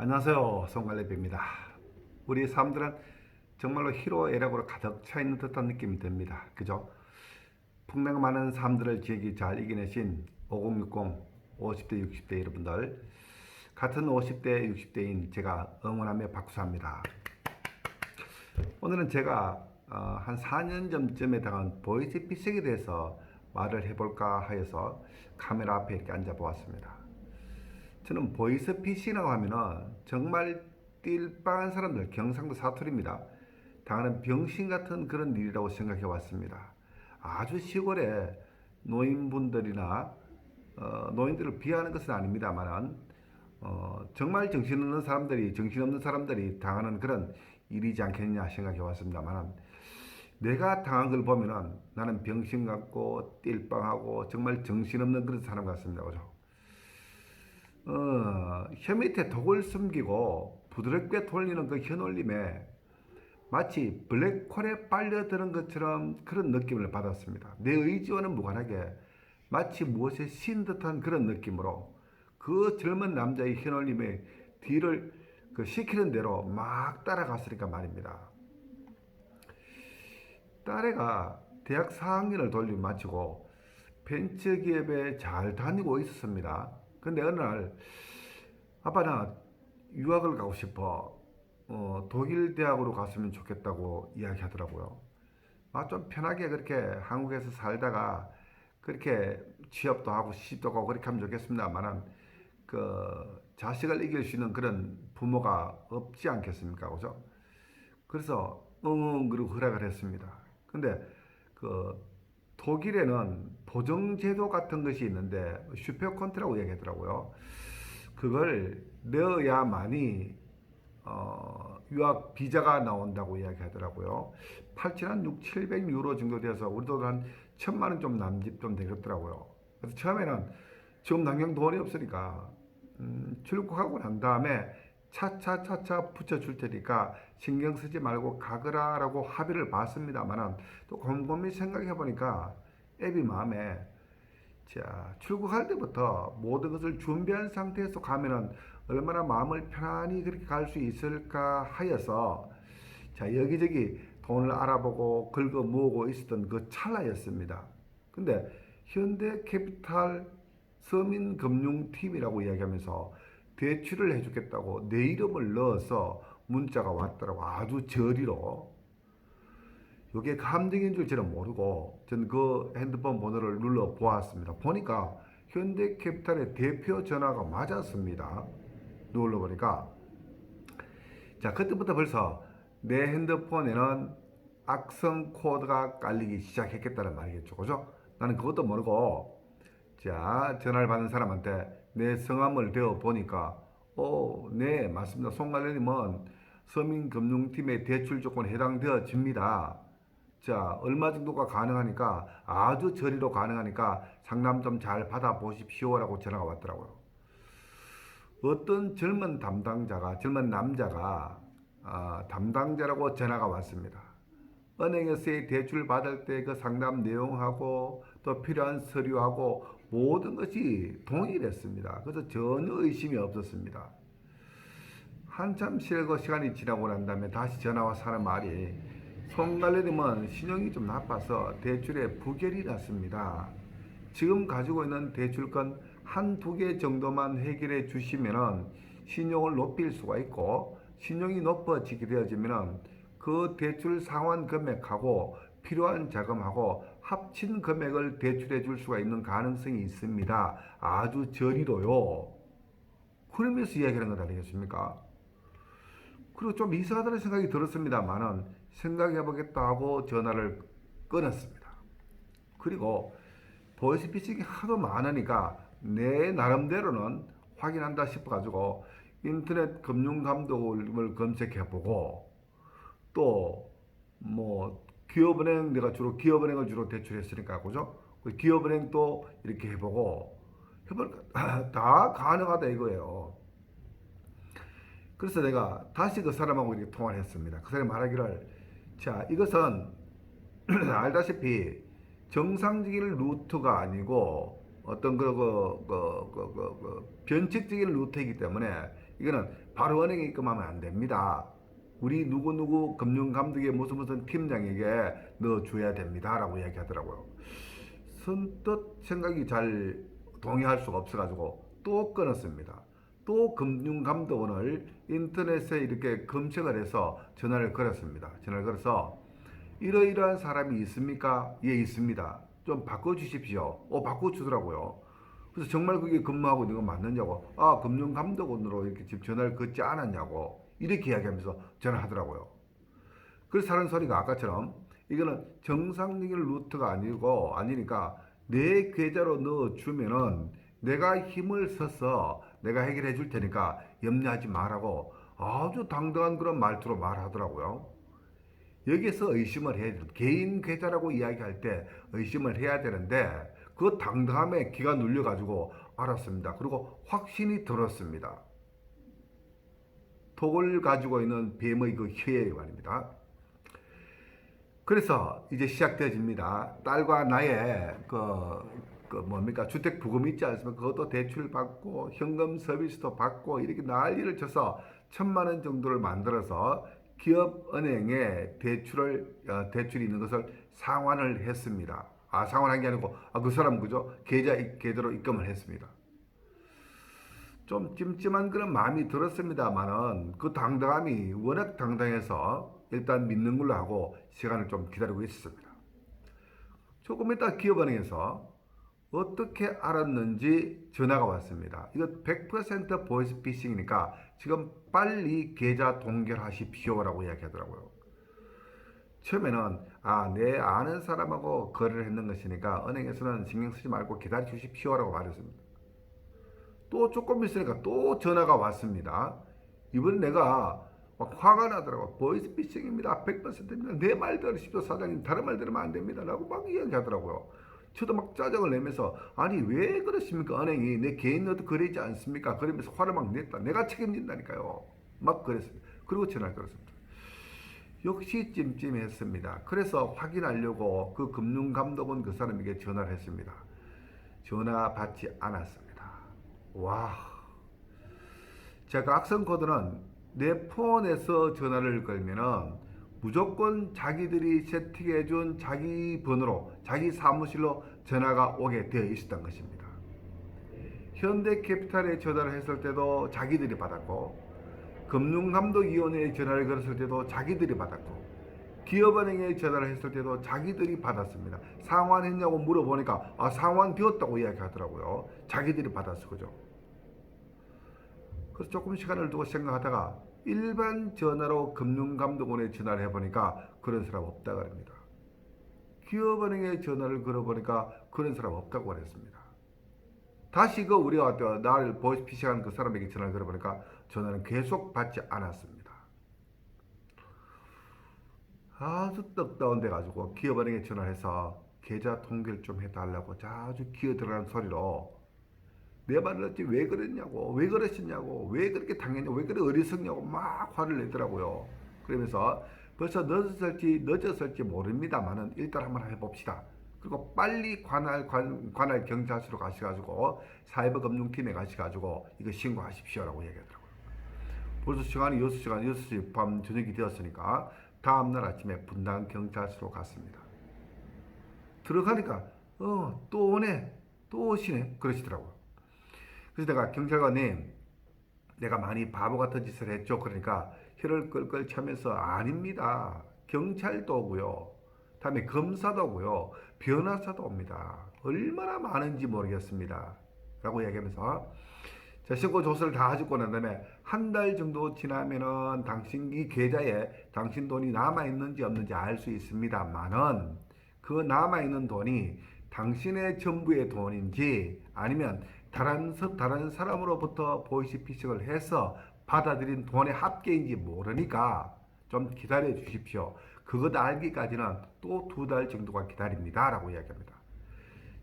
안녕하세요. 송갈래비입니다. 우리 사람들은 정말로 희로애락으로 가득 차 있는 듯한 느낌이 듭니다. 그죠? 풍랑 많은 삶들을 지역이 잘 이겨내신 5060, 50대, 60대 여러분들, 같은 50대, 60대인 제가 응원하며 박수합니다. 오늘은 제가 한 4년 전쯤에 당한 보이스피싱에 대해서 말을 해볼까 하여서 카메라 앞에 이렇게 앉아 보았습니다. 저는 보이스피싱이라고 하면은 정말 띨빵한 사람들, 경상도 사투리입니다. 당하는 병신 같은 그런 일이라고 생각해 왔습니다. 아주 시골에 노인분들이나 노인들을 비하하는 것은 아닙니다만은 정말 정신없는 사람들이 당하는 그런 일이지 않겠느냐 생각해 왔습니다만은 내가 당한 걸 보면은 나는 병신 같고 띨빵하고 정말 정신없는 그런 사람 같습니다. 그죠? 혀 밑에 독을 숨기고 부드럽게 돌리는 그 혀놀림에 마치 블랙홀에 빨려드는 것처럼 그런 느낌을 받았습니다. 내 의지와는 무관하게 마치 무엇에 신 듯한 그런 느낌으로 그 젊은 남자의 혀놀림에 뒤를 시키는 대로 막 따라갔으니까 말입니다. 딸애가 대학 4학년을 돌림 마치고 벤처기업에 잘 다니고 있었습니다. 근데 어느 날 아빠 나 유학을 가고 싶어. 독일 대학으로 갔으면 좋겠다고 이야기하더라고요. 좀 편하게 그렇게 한국에서 살다가 그렇게 취업도 하고 시집도 가고 그렇게 하면 좋겠습니다만은 자식을 이길 수 있는 그런 부모가 없지 않겠습니까? 그죠? 그래서 응응 그리고 허락을 했습니다. 근데 그 독일에는 보정제도 같은 것이 있는데 슈퍼컨트라고 얘기하더라고요. 그걸 넣어야만이 유학 비자가 나온다고 이야기하더라고요. 8천 한 6, 700 유로 정도 돼서 우리도 한 1,000만 원 좀 남짓 좀 되겠더라고요. 그래서 처음에는 지금 당장 돈이 없으니까 출국하고 난 다음에 차차차차 붙여줄 테니까 신경 쓰지 말고 가거라라고 합의를 봤습니다만은 또 곰곰이 생각해 보니까 애비 마음에 자 출국할 때부터 모든 것을 준비한 상태에서 가면은 얼마나 마음을 편안히 그렇게 갈 수 있을까 하여서 자 여기저기 돈을 알아보고 긁어 모으고 있었던 그 찰나였습니다. 근데 현대캐피탈 서민금융팀이라고 이야기하면서 대출을 해주겠다고 내 이름을 넣어서 문자가 왔더라고. 아주 저리로. 이게 감정인 줄 저는 모르고 전 그 핸드폰 번호를 눌러 보았습니다. 보니까 현대캐피탈의 대표 전화가 맞았습니다. 눌러보니까 자 그때부터 벌써 내 핸드폰에는 악성 코드가 깔리기 시작했겠다는 말이겠죠. 그죠? 나는 그것도 모르고 자 전화를 받는 사람한테 내 성함을 대어 보니까 네 맞습니다. 송관련님은 서민금융팀의 대출 조건에 해당되어집니다. 자 얼마 정도가 가능하니까 아주 저리로 가능하니까 상담 좀 잘 받아보십시오라고 전화가 왔더라고요. 어떤 젊은 남자가 담당자라고 전화가 왔습니다. 은행에서의 대출 받을 때 그 상담 내용하고 또 필요한 서류하고 모든 것이 동일했습니다. 그래서 전혀 의심이 없었습니다. 한참 시간이 지나고 난 다음에 다시 전화와서 하는 말이 송갈래님은 신용이 좀 나빠서 대출에 부결이 났습니다. 지금 가지고 있는 대출권 한두 개 정도만 해결해 주시면 신용을 높일 수가 있고 신용이 높아지게 되어지면 그 대출 상환 금액하고 필요한 자금하고 합친 금액을 대출해 줄 수가 있는 가능성이 있습니다. 아주 저리로요. 그러면서 이야기하는 것 아니겠습니까? 그리고 좀 이상하다는 생각이 들었습니다만은 생각해 보겠다 하고 전화를 끊었습니다. 그리고 보이스피싱이 하도 많으니까 내 나름대로는 확인한다 싶어가지고 인터넷 금융감독을 검색해보고 또 뭐 기업은행 내가 주로 기업은행을 주로 대출했으니까 그죠? 기업은행도 이렇게 해보고 해보니까 다 가능하다 이거예요. 그래서 내가 다시 그 사람하고 이렇게 통화를 했습니다. 그 사람이 말하기를 자 이것은 알다시피 정상적인 루트가 아니고 어떤 변칙적인 루트이기 때문에 이거는 바로 은행에 입금하면 안 됩니다. 우리 누구누구 금융감독의 무슨 팀장에게 넣어줘야 됩니다. 라고 이야기하더라고요. 선뜻 생각이 잘 동의할 수가 없어가지고 또 끊었습니다. 또 금융감독원을 인터넷에 이렇게 검색을 해서 전화를 걸었습니다. 전화를 걸어서 이러이러한 사람이 있습니까? 예, 있습니다. 좀 바꿔주십시오. 바꿔주더라고요. 그래서 정말 그게 근무하고 있는 거 맞느냐고. 아, 금융감독원으로 이렇게 지금 전화를 걷지 않았냐고. 이렇게 이야기하면서 전화하더라고요. 그래서 하는 소리가 아까처럼 이거는 정상적인 루트가 아니니까 내 계좌로 넣어주면은 내가 힘을 써서 내가 해결해 줄 테니까 염려하지 말라고 아주 당당한 그런 말투로 말하더라고요. 여기서 의심을 해야 돼요. 개인 계좌라고 이야기할 때 의심을 해야 되는데 그 당당함에 기가 눌려가지고 알았습니다. 그리고 확신이 들었습니다. 톡을 가지고 있는 뱀의 그 혀에 말입니다. 그래서 이제 시작되어집니다. 딸과 나의 뭡니까 주택 부금 있지 않습니까? 그것도 대출 받고 현금 서비스도 받고 이렇게 난리를 쳐서 1,000만 원 정도를 만들어서 기업은행에 대출이 있는 것을 상환을 했습니다. 상환한 게 아니고 그 사람 그죠? 계좌로 입금을 했습니다. 좀 찜찜한 그런 마음이 들었습니다만은 그 당당함이 워낙 당당해서 일단 믿는 걸로 하고 시간을 좀 기다리고 있었습니다. 조금 있다 기업은행에서 어떻게 알았는지 전화가 왔습니다. 이거 100% 보이스피싱이니까 지금 빨리 계좌 동결하십시오라고 이야기하더라고요. 처음에는 내 아는 사람하고 거래를 했는 것이니까 은행에서는 신경 쓰지 말고 기다려 주십시오라고 말했습니다. 또 조금 있으니까 또 전화가 왔습니다. 이번엔 내가 막 화가 나더라고. 보이스피싱입니다. 100%입니다. 내 말 들으십시오 사장님. 다른 말 들으면 안 됩니다. 라고 막 이야기하더라고요. 저도 막 짜증을 내면서 아니 왜 그러십니까? 은행이 내 개인 노트 거래하지 않습니까? 그러면서 화를 막 냈다. 내가 책임진다니까요. 막 그랬습니다. 그리고 전화를 걸었습니다. 역시 찜찜했습니다. 그래서 확인하려고 그 금융감독원 그 사람에게 전화를 했습니다. 전화 받지 않았습니다. 와, 제가 악성 코드는 내 폰에서 전화를 걸면은 무조건 자기들이 세팅해준 자기 번호로 자기 사무실로 전화가 오게 되어 있었던 것입니다. 현대캐피탈에 전화를 했을 때도 자기들이 받았고 금융감독위원회에 전화를 걸었을 때도 자기들이 받았고 기업은행에 전화를 했을 때도 자기들이 받았습니다. 상환했냐고 물어보니까 상환되었다고 이야기하더라고요. 자기들이 받았어. 그죠? 그래서 조금 시간을 두고 생각하다가 일반 전화로 금융감독원에 전화를 해보니까 그런 사람 없다고 합니다. 기업은행에 전화를 걸어보니까 그런 사람 없다고 그랬습니다. 다시 우리가 나를 보이스피싱한 그 사람에게 전화를 걸어보니까 전화는 계속 받지 않았습니다. 아주 떡다운돼 가지고 기업은행에 전화해서 계좌 통계를 좀 해달라고 아주 기어 들어가는 소리로 내 말을 듣지 왜 그랬냐고 왜 그러셨냐고 왜 그렇게 당했냐고 왜 그렇게 어리석냐고 막 화를 내더라고요. 그러면서 벌써 늦었을지 모릅니다만은 일단 한번 해봅시다. 그리고 빨리 관할 경찰서로 가셔가지고 사이버금융팀에 가셔가지고 이거 신고하십시오라고 얘기하더라고요. 벌써 시간이 6시 밤 저녁이 되었으니까 다음날 아침에 분당 경찰서로 갔습니다. 들어가니까 또 오네 또 오시네 그러시더라고요. 그래서 내가 경찰관님 내가 많이 바보 같은 짓을 했죠. 그러니까 혀를 끌끌 차면서 아닙니다. 경찰도 오고요. 다음에 검사도 오고요. 변호사도 옵니다. 얼마나 많은지 모르겠습니다. 라고 얘기하면서 신고 조서를 다 해주고 난 다음에 한 달 정도 지나면은 당신 이 계좌에 당신 돈이 남아있는지 없는지 알 수 있습니다만은 그 남아있는 돈이 당신의 전부의 돈인지 아니면 다른 사람으로부터 보이스피싱을 해서 받아들인 돈의 합계인지 모르니까 좀 기다려 주십시오. 그것 알기까지는 또 2달 정도가 기다립니다. 라고 이야기합니다.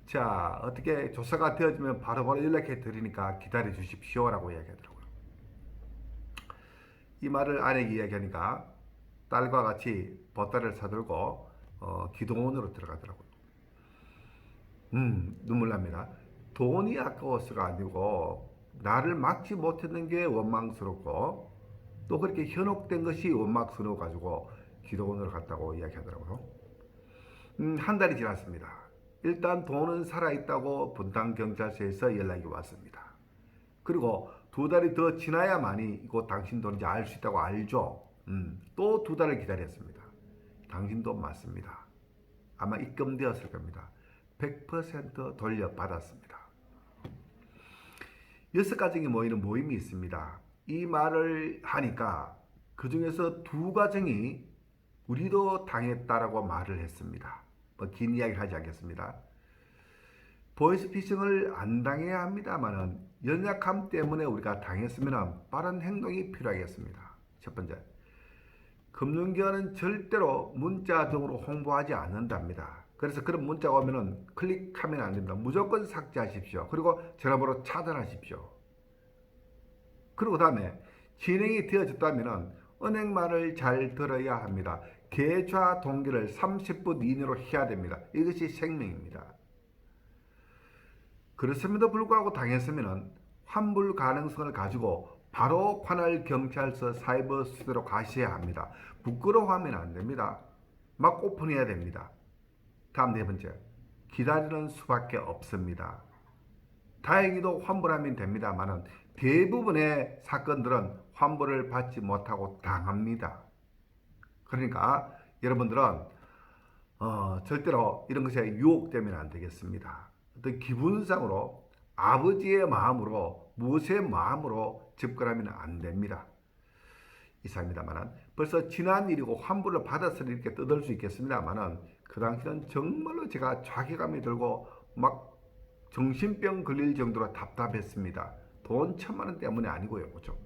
자, 어떻게 조사가 되어지면 바로바로 연락해 드리니까 기다려 주십시오. 라고 이야기하더라고요. 이 말을 아내에게 이야기하니까 딸과 같이 보따리를 사들고 기도원으로 들어가더라고요. 눈물 납니다. 돈이 아까워서가 아니고 나를 막지 못했는 게 원망스럽고 또 그렇게 현혹된 것이 원망스러워 가지고 기도원으로 갔다고 이야기하더라고요. 한 달이 지났습니다. 일단 돈은 살아있다고 분당 경찰서에서 연락이 왔습니다. 그리고 2달이 더 지나야만이 이거 당신 돈인지 알 수 있다고 알죠. 또 2달을 기다렸습니다. 당신 돈 맞습니다. 아마 입금되었을 겁니다. 100% 돌려받았습니다. 6가정이 모이는 모임이 있습니다. 이 말을 하니까 그 중에서 2가정이 우리도 당했다라고 말을 했습니다. 뭐 긴 이야기를 하지 않겠습니다. 보이스피싱을 안 당해야 합니다만은 연약함 때문에 우리가 당했으면 빠른 행동이 필요하겠습니다. 첫 번째, 금융기관은 절대로 문자적으로 홍보하지 않는답니다. 그래서 그런 문자가 오면은 클릭하면 안 됩니다. 무조건 삭제하십시오. 그리고 전화번호 차단하십시오. 그리고 다음에 진행이 되어졌다면은 은행 말을 잘 들어야 합니다. 계좌 동기를 30분 이내로 해야 됩니다. 이것이 생명입니다. 그렇음에도 불구하고 당했으면 환불 가능성을 가지고 바로 관할 경찰서 사이버 수대로 가셔야 합니다. 부끄러워하면 안 됩니다. 막 오픈해야 됩니다. 다음 4번째, 기다리는 수밖에 없습니다. 다행히도 환불하면 됩니다만은 대부분의 사건들은 환불을 받지 못하고 당합니다. 그러니까 여러분들은 절대로 이런 것에 유혹되면 안 되겠습니다. 어떤 기분상으로 아버지의 마음으로 무엇의 마음으로 접근하면 안 됩니다. 이상입니다만은 벌써 지난 일이고 환불을 받았으니 이렇게 떠들 수 있겠습니다만은 그 당시는 정말로 제가 자괴감이 들고 막 정신병 걸릴 정도로 답답했습니다. 돈 1,000만 원 때문에 아니고요. 그렇죠?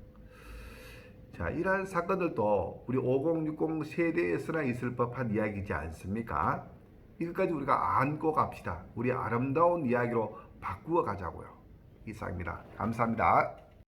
자, 이러한 사건들도 우리 5060 세대에서나 있을 법한 이야기지 않습니까? 이것까지 우리가 안고 갑시다. 우리 아름다운 이야기로 바꾸어 가자고요. 이상입니다. 감사합니다.